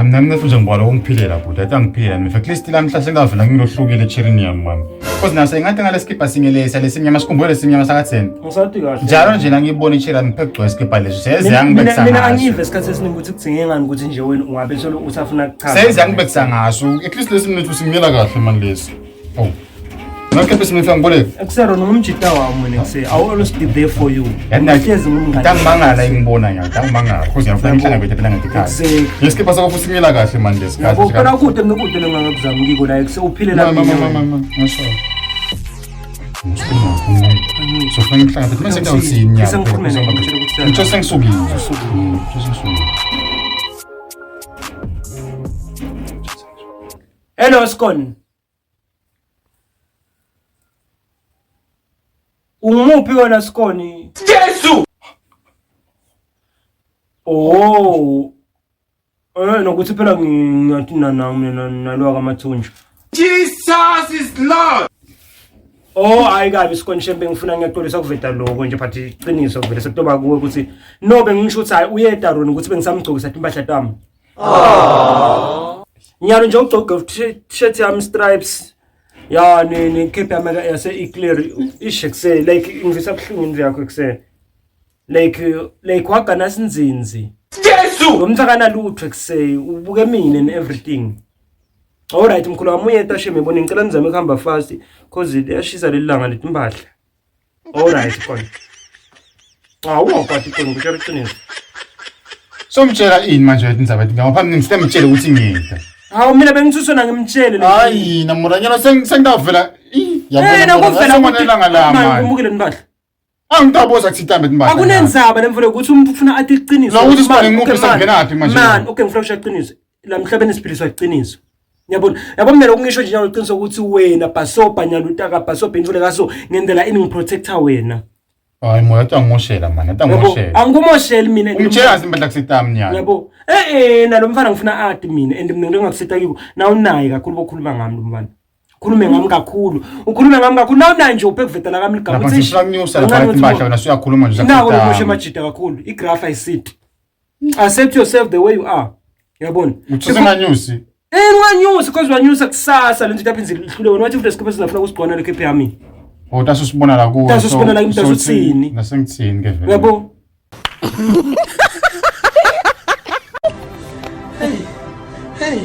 Mina ngifuna ngibona ungiphilela bhuti atangiphila mina at least lamhla sengavela ngilohlukile Chirinium mama because nase ngathi ngaleskipa singelesa lesimnyama sikhumbulo lesimnyama sakatheni Ngisathi kahle njalo nje ngibona iChirinium phekugcwa iskipa leso seyaziyangibekisa mina angive esikhathi esiningi ukuthi kudzingeka ukuthi nje wena ungabe solo usafuna kuchaza seyaziyangibekisa ngaso at least lesimnethu simnyela kahle manje lesi oh Ngakho besimifika ngibole Eksero nomjita wami mina kuse I always be there for you. Yahlezi ngumngane. Ngangimangala ngibona nya, ngangimangala because ngiyafuna ngihlanga bethe phela ngekhaya. Ngesikipha sakho futhi simila kahle manje lesikhathi. Yabo phela kude ngikude lengakuzama ngiko la kuse uphilela mama ngisho. So funa ngihlanga bethe mase ngawusinya. Ngitsho sengisukile. Hello Skon. Umuphi wena Skoni? Jesu! Oh. Nokuthi phela ngiyathina mina nalwa kamathunja. Jesus is Lord! Oh, ayikabi Skoni shembe ngifuna ngiyaxolisa kuveta lokho nje but iqiniso vele sekutoba kuwe ukuthi no bengisho ukuthi hayi uyeda Ron ukuthi bengisamgcokisa impahla tami. Nyalo nje ugcoka t-shirt yami stripes. Ya ni cape yami yase eclear ishekse like ngivisa buhlungu nje yakho kuse like wagana sinzinzi Jesu! Ngomthakana lutho kuse ubuke mina and everything. All right mkhulu wami uyeta sheme bona ngicela nizame ukuhamba fast cause yashisa lelanga letimpahla. All right khona. Awukwathi khona ngitshela iqiniso. Somtshela ini manje indaba ethi ngaphambi ngisemtshela ukuthi ngiyeda. Hawu mina bengithusona ngimtshele lo. Hayi namuranyana sengidavela nakuvela umonelanga la manje. Umukile impahla. Angitaboza kuthithambe impahla. Akunenzaba lemfule ukuthi ufuna athi iqiniso. Lo ukuthi sibone ngikuphi sangenaphi manje. Man, okay ngifuna ukusho iqiniso. La mhlabeni siphiliswa iqiniso. Yabona mina ukungisho nje nyawo iqiniso ukuthi wena Basopa nyalutaka Basopa indvule kaso ngendlela ini ngiprotector wena. Hayi moya atangimoshela man atangimoshela. Angikumosheli mina. Umtshela impahla kusitami nyalo. Yabo. Nalo mfana ngifuna ati mina and mina ngingakusita kibo. Na unayi kakhulu bokhuluma ngami lo mfana. Ukhulume ngami kakhulu. Ukhulume ngami kakhulu. Na unayi nje uphekuvetela ngami ligama ukuthi ngifuna lapha impahla wena uyakhuluma nje nawo umoshe majida kakhulu. Igraph ayisithi. Accept yourself the way you are. Yabona. Uthusenganyusi. Nganyusa because wanyusa kusasa lento yaphinze lihlule wena wathi udesikho sizafuna usigcona lekhe yami. Utasibona la kuwo. Utasibona la imntazo uthini. Nasengithini ke vele. Yabo. Hey!